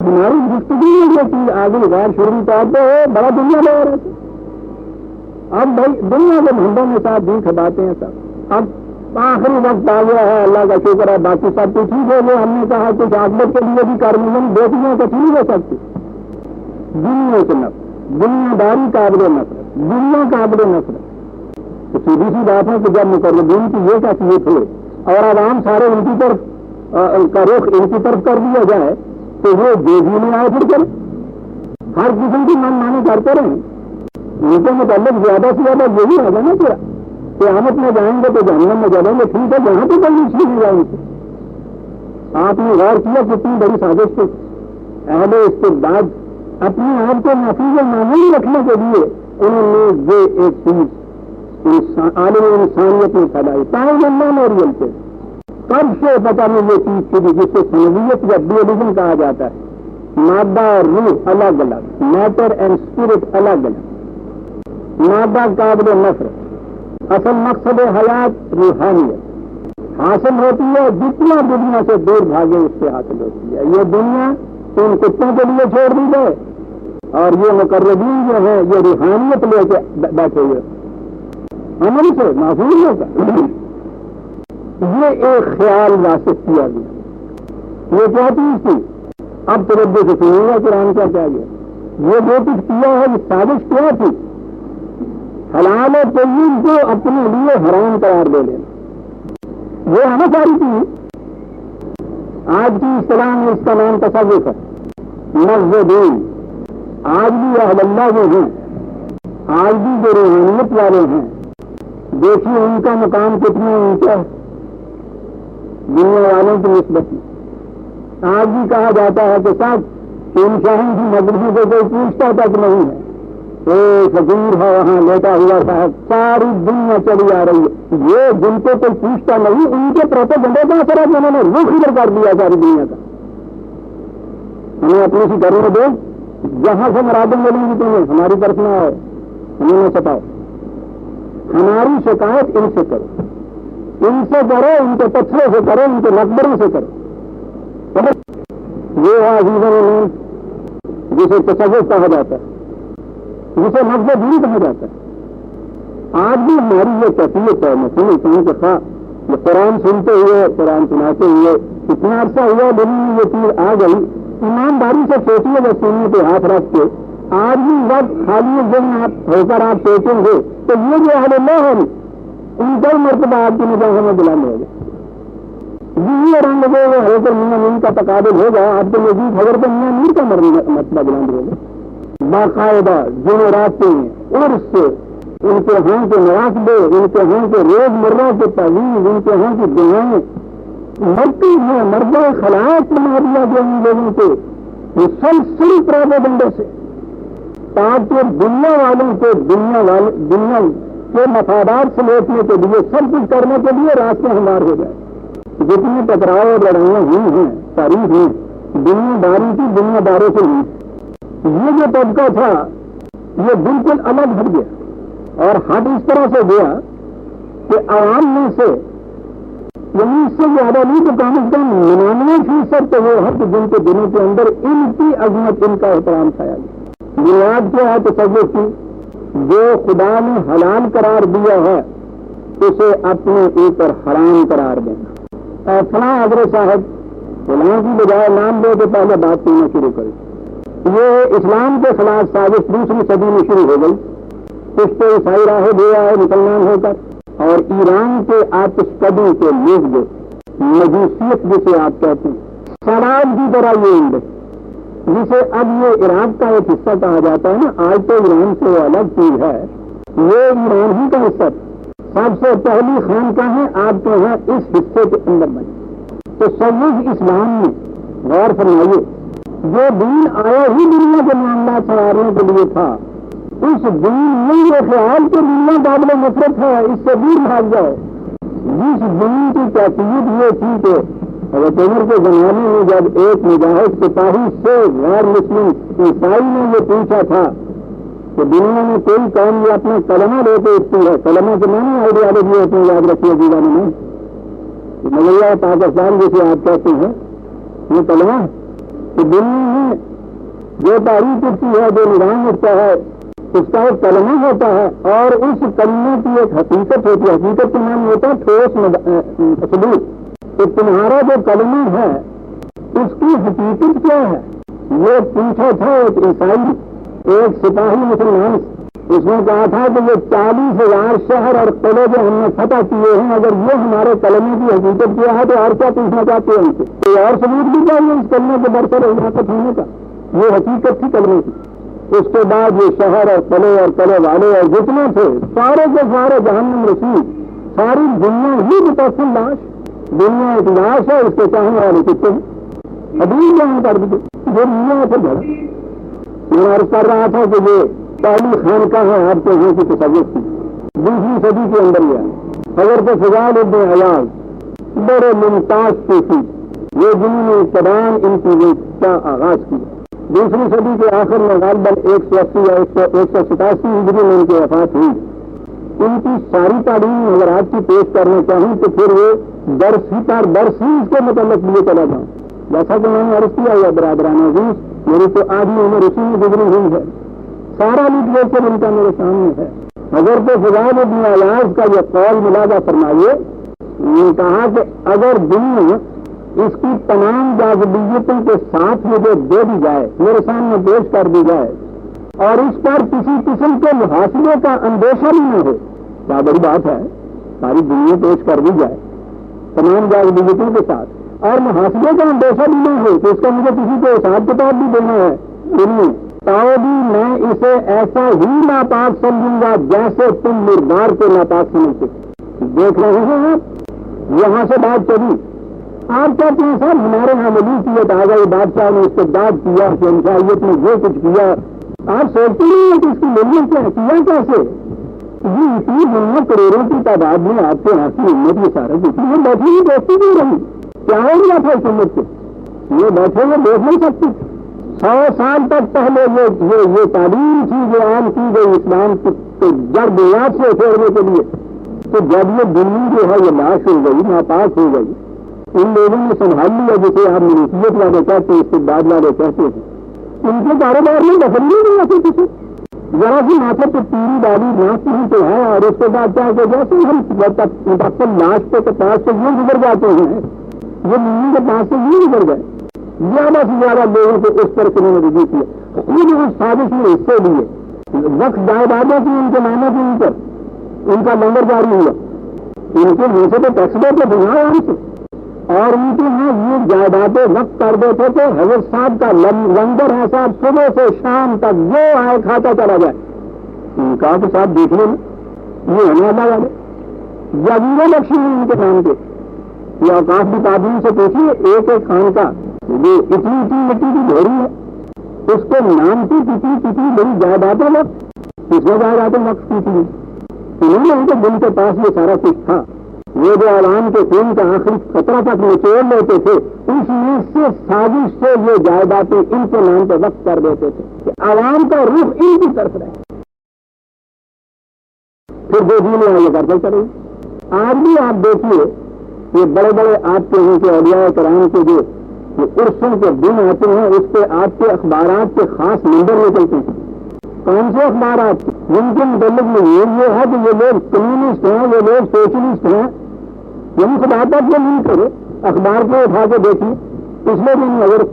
ہماری گفتگو میں یہ چیز آگے غیر شروع طور پہ بڑا دنیا لے رہے تھے. اب بھائی دنیا کے بھنڈوں میں ساتھ دن کھباتے ہیں سب. اب آخری وقت آ گیا ہے, اللہ کا شکر ہے, باقی سب کچھ ٹھیک ہو گیا. ہم نے کہا کچھ عاقبت کے لیے بھی کارمن بیٹیاں تو ٹھیک ہو سکتی. دنیا کے نفر, دنیا داری قابل نفرت, دنیا قابل نفرت. تو سیدھی سی بات ہے کہ جب مقربین کی یہ کیفیت ہو اور عوام سارے ان کی طرف کا رخ ان کی طرف کر دیا جائے تو وہ دیوی میں آئے پھر کرے, ہر قسم کی من مانی کرتے رہیں. ان کے متعلق زیادہ سے زیادہ یہی ہوگا نا کہ قیامت میں جائیں گے تو جہنم میں جائیں گے. ٹھیک ہے, جہاں پہ کوئی چیز نہیں جائیں گے. آپ نے غور کیا کتنی بڑی سازش تھی. اہل استبداد اپنے آپ کو نفیذ معمولی رکھنے کے لیے انہوں نے یہ ایک چیز عالم انسانیت میں پھیلائی. تاہم میموریل کے کب سے پتہ نہیں یہ چیز تھی جس سے سنویت یا ڈوئلزم کہا جاتا ہے. مادہ اور روح الگ الگ, میٹر اینڈ اسپرٹ الگ الگ. مادہ قابل نفرت, اصل مقصد حیات روحانیت حاصل ہوتی ہے. جتنا دنیا سے دور بھاگے اس سے حاصل ہوتی ہے. یہ دنیا ان کتوں کے لیے چھوڑ دی جائے اور یہ مقربین جو ہیں یہ روحانیت لے کے بیٹھے ہوئے عمل سے محفوظ ہوگا. یہ ایک خیال واسط کیا گیا. یہ کیا چیز تھی؟ اب توجہ سے سنیے گا قرآن کیا کہا گیا. یہ جو کچھ کیا ہے یہ سازش کیا تھی؟ حلال و طیب کو اپنے لیے حرام قرار دے لینا. یہ ہے نا ساری چیز. آج کی اصطلاح میں اس کا نام تصوف ہے, نفذ دین. آج بھی اہل اللہ جو ہیں, آج بھی جو روحانیت والے ہیں, دیکھیے ان کا مقام کتنا اونچا ہے دنیا والوں کی نسبت میں. آج بھی کہا جاتا ہے کہ سب ان شاہوں کی مجلسوں سے کوئی پوچھتا تک نہیں ہے. ایک فقیر ہے وہاں لیٹا ہوا صاحب, ساری دنیا چلی آ رہی ہے. یہ جن کو کوئی پوچھتا نہیں ان کے پروپیگنڈے کا اثر ہے کہ انہوں نے رخ ادھر کر دیا ساری دنیا کا. ہمیں اپنی سی کرنے دو, جہاں سے مرادیں ملیں گی تمہیں ہماری طرف نہ آؤ, ہمیں نہ ستاؤ. ہماری شکایت ان سے کرو, ان سے کرو, ان کے پتھروں سے کرو, ان کے مقبروں سے کرو. یہ ہے عزیزاً جسے تصوف کہا جاتا ہے, جسے نفذ دین کہا جاتا ہے. آج بھی ہماری یہ کیفیت ہے. میں سمجھتا ہوں کہ خواہ یہ قرآن سنتے ہوئے, قرآن سناتے ہوئے کتنا عرصہ ہوا دل میں یہ چیز آ گئی. ایمانداری سے سوچیے گا سینے پہ ہاتھ رکھ کے. آج بھی وقت خالی دن آپ ہو کر آپ سوچیں گے تو یہ جو اہل اللہ ہے ان کا مرتبہ آپ کی نگاہوں میں بلند ہوگا. یہ رنگ لگے ہوئے حضرت میاں میر کا تقابل ہوگا, آپ کے نزدیک حضرت میاں میر کا مرتبہ بلند ہوگا. باقاعدہ جمعراتیں, عرس, ان کے ہاں کے مراقبے, ان کے ہاں کے روز مرہ کے تعویذ, ان کے ہاں کی دعائیں مرتی ہیں. مردہ خلائق بنا دیا گیا ان لوگوں کو مسلسل پروپیگنڈے سے, تاکہ دنیا والوں کو دنیا کے مفادات سمیٹنے کے لیے سب کچھ کرنے کے لیے راستے ہموار ہو جائے. جتنی ٹکراؤ لڑائیاں ہوئی ہیں تاریخ میں دنیا داری کی, دنیا داروں سے ہوئی. یہ جو طبقہ تھا یہ بالکل الگ ہٹ گیا اور ہٹ اس طرح سے گیا کہ عوام میں سے یعنی اس سے زیادہ نہیں تو کم از کم 99% تو وہ ہٹ جن کے دنوں کے اندر ان کی عظمت, ان کا احترام چھایا گیا. بنیاد کیا ہے تصوف کی؟ جو خدا نے حلال قرار دیا ہے اسے اپنے اوپر حرام قرار دینا. اور فلاں حضرت صاحب فلاں کی بجائے نام دے کے پہلے بات کرنا شروع کرے. یہ اسلام کے خلاف سازش دوسری صدی میں شروع ہو گئی. کچھ تو عیسائی راہ دے آئے مسلمان ہو کر, اور ایران کے آتش قدوں کے لوگ جو مجوسیت جسے آپ کہتے ہیں, شراب کی طرح یہ اندر جسے اب یہ عراق کا ایک حصہ کہا جاتا ہے نا, آج تو ایران سے وہ الگ چیز ہے, یہ ایران ہی کا حصہ سب سے پہلی خانقاہیں آپ کے یہاں اس حصے کے اندر بنی. تو تصوف اسلام میں غور فرمائیے, جو دین آیا ہی دنیا کے معاملات سنوارنے کے لیے تھا, اس دین میں یہ خیال کہ دنیا قابل نفرت ہے, اس سے دور بھاگ جاؤ. جس دین کی کیفیت یہ تھی کہ حضرت عمر کے زمانے میں جب ایک مجاہد سپاہی سے غیر مسلم عیسائی نے یہ پوچھا تھا کہ دنیا میں کوئی قوم یہ اپنا کلمہ لے کے اٹھتی ہے, کلمہ کے معنی آئیڈیالوجی ہوتے ہیں, یاد رکھیے دیوانے میں مغلیہ پاکستان جسے آپ کہتے ہیں یہ کلمہ کہ دنیا میں جو تاریخ اٹھتی ہے، جو نظام اٹھتا ہے، اس کا ایک کلمہ ہوتا ہے اور اس کلمے کی ایک حقیقت ہوتی ہے. حقیقت کا نام ہوتا ہے ٹھوس ثبوت. تو تمہارا جو کلمہ ہے اس کی حقیقت کیا ہے؟ یہ پوچھا تھا ایک عیسائی، ایک سپاہی مسلمان، اس نے کہا تھا کہ یہ 40,000 شہر اور قلعے جو ہم نے فتح کیے ہیں، اگر یہ ہمارے کلمے کی حقیقت کیا ہے تو اور کیا پوچھنا چاہتے ہیں ان سے؟ کوئی اور ثبوت بھی چاہیے اس کلمے کے برسر حقیقت ہونے کا؟ یہ حقیقت تھی کلمے کی. اس کے بعد یہ شہر اور قلعے والے اور جتنے تھے سارے کے سارے جہنم رسید، ساری دنیا ہی متاثر لاش. دنیا ایک لاش ہے، اس کے چاہنے والے کتنے ابھی بیان کر دیتے جو دنیا سے بڑا. میں عرض کر رہا تھا کہ یہ پہلی خانقاہ ہے آپ کے یہاں کی تصوف کی، 20ویں صدی کے اندر یہ ہے. حضرت فضال ابن عیاض بڑے ممتاز صوفی، یہ جنہوں نے قرآن ان کی کا آغاز کیا. 2ویں صدی کے آخر میں غالباً 180 یا 187 ہجری میں ان کی وفات ہوئی. ان کی ساری تعلیم اگر آپ کی پیش کرنا چاہوں تو پھر وہ درس ہی اس کے متعلق لیے چلا جاؤں. جیسا کہ میں نے عرض کیا ہے برادران عزیز، میری تو آدھی عمر اسی میں گزری ہوئی ہے، سارا لٹریچر ان کا میرے سامنے ہے. حضرت فضال ابن عیاض کا یہ قول ملاحظہ فرمائیے. یہ کہا کہ اگر دنیا اس کی تمام جاذبیتوں کے ساتھ مجھے دے دی جائے، میرے سامنے پیش کر دی جائے اور اس پر کسی قسم کے محاسبے کا اندیشہ بھی نہ ہو، کیا بڑی بات ہے. ساری دنیا پیش کر دی جائے تمام جاذبیتوں کے ساتھ اور محاسبے کا اندیشہ بھی نہ ہو کہ اس کا مجھے کسی کو حساب کتاب بھی دینا ہے. سنیے، تاؤ بھی میں اسے ایسا ہی ناپاک سمجھوں گا جیسے تم مردار کو ناپاک سمجھتے. دیکھ رہے ہیں آپ، یہاں سے بات چلی. آپ کہتے ہیں سر ہمارے یہاں ولی کی ایک آ گئی، بادشاہ نے استبداد کیا، شہنشاہیت نے یہ کچھ کیا. آپ سوچتے نہیں ہیں کہ اس کی ملت کیا کیسے؟ یہ اتنی دنیا کروڑوں کی تعداد میں آپ کے یہاں کی امت یہ سارا کچھ یہ بیٹھی ہوئی دوستی نہیں رہی. کیا ہو گیا تھا اس امت سے؟ یہ بیٹھے ہوئے دیکھ نہیں سکتے. 100 سال تک پہلے یہ تعلیم تھی جو عام کی گئی اسلام کو جڑ بنیاد سے چھوڑنے کے لیے. تو جب یہ دنیا جو ہے یہ لاش ہو گئی، ناپاک ہو گئی، ان لوگوں نے سنبھال لیا جسے آپ ملکیت والے کہتے ہیں، استبداد والے کہتے ہیں. ان کے کاروبار میں دخل نہیں آتے کسی. ذرا سی ماتھے پہ پیری ڈالی ناک کی تو ہے اور اس کے بعد کیا کہ جیسے ہم متفق لاش کے پاس سے یہ گزر جاتے ہیں، یہ ملنے کے پاس سے یہ گزر گئے. زیادہ سے زیادہ لوگوں کو اس طرح سے انہوں نے رجوع کیا. خود اس سازش میں حصے لیے، وقت جائیدادوں کی ان کے ناموں کے اوپر ان کا لنگر جاری ہوا. ان کے منہ سے تو ٹیکس دیتے بنا ان سے، اور ان کے یہاں یہ جائیدادیں وقت کر دیتے تھے. حضرت صاحب کا لنگر ہے صاحب، صبح سے شام تک جو آئے کھاتا چلا جائے. ان کا تو صاحب دیکھنے میں یہ ہونے والا والے جاگیریں بخشی ہوئی ان کے نام کے. یہ اوقاف کی تعبیر سے پوچھیے، ایک خان کا جو اتنی مٹی کی گھوڑی ہے اس کے نام کی کتنی بڑی جائیدادیں وقت، اس میں جائیدادیں وقت کی تھی. انہوں نے ان کے دل کے پاس یہ سارا کچھ تھا. وہ جو عوام کے خون کا آخری خطرہ تک نچوڑ لیتے تھے، اس میں سے سازش سے یہ جائیدادیں ان کے نام پہ وقت کر دیتے تھے کہ عوام کا رخ ان کی طرف رہے. پھر دیکھنے میں آگے کرتے چلے. آج بھی آپ دیکھیے یہ بڑے بڑے آپ کے یہاں کے اولیاء کرام کے جو عرصوں کے دن آتے ہیں، اس پہ آپ کے اخبارات کے خاص نمبر نکلتے ہیں. کون سے اخبارات جن کے متعلق میں یہ ہے کہ یہ لوگ کمیونسٹ ہیں، یہ لوگ سوشلسٹ ہیں. یعنی خدا تک یہ نہیں کرے. اخبار کو اٹھا کے دیکھیے، پچھلے دن اگر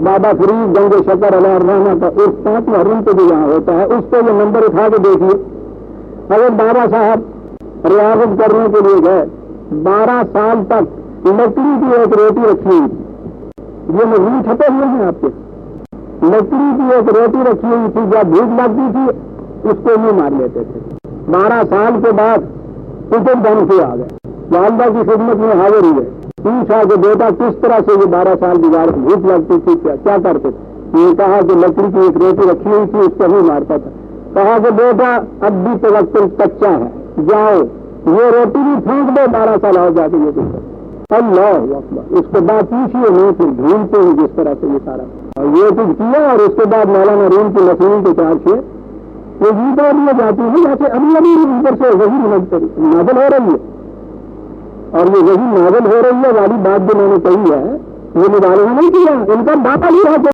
بابا فرید گنگ شکر علیہ الرحمہ کا اس 5 محرم پہ جو یہاں ہوتا ہے اس پہ یہ نمبر اٹھا کے دیکھیے. اگر بابا صاحب ریاضت کرنے کے لیے گئے، 12 سال تک لکڑی کی ایک روٹی رکھی ہوئی. یہ مضمون چھپے ہوئے ہیں آپ کے. لکڑی کی ایک روٹی رکھی ہوئی تھی، جب بھوک لگتی تھی اس کو نہیں مار لیتے تھے. 12 سال کے بعد کتب بن کے آ گئے، والدہ کی خدمت میں حاضر ہوئے. پوچھا کہ بیٹا کس طرح سے یہ 12 سال گزارے، بھوک لگتی تھی کیا کرتے تھے؟ یہ کہا کہ لکڑی کی ایک روٹی رکھی ہوئی تھی، اس کو نہیں مارتا تھا. کہا کہ بیٹا اب بھی توقل کچا ہے، جاؤ یہ روٹی بھی پھینک دو، 12 سال آؤ جا کے یہ دیکھو. اللہ اکبر. اس کے بعد پوچھیے نہیں پھر ڈھونڈتے ہیں جس طرح سے یہ سارا اور یہ کچھ کیا. اور اس کے بعد مولانا روم کی نسلوں کے چار سے یہ جیتا لیے جاتی ہے جیسے ابھی اوپر سے وہی نازل ہو رہی ہے. اور یہ وہی نازل ہو رہی ہے والی بات جو میں نے کہی ہے یہ مظاہرہ نہیں کیا، ان کا داتا ہی رہتے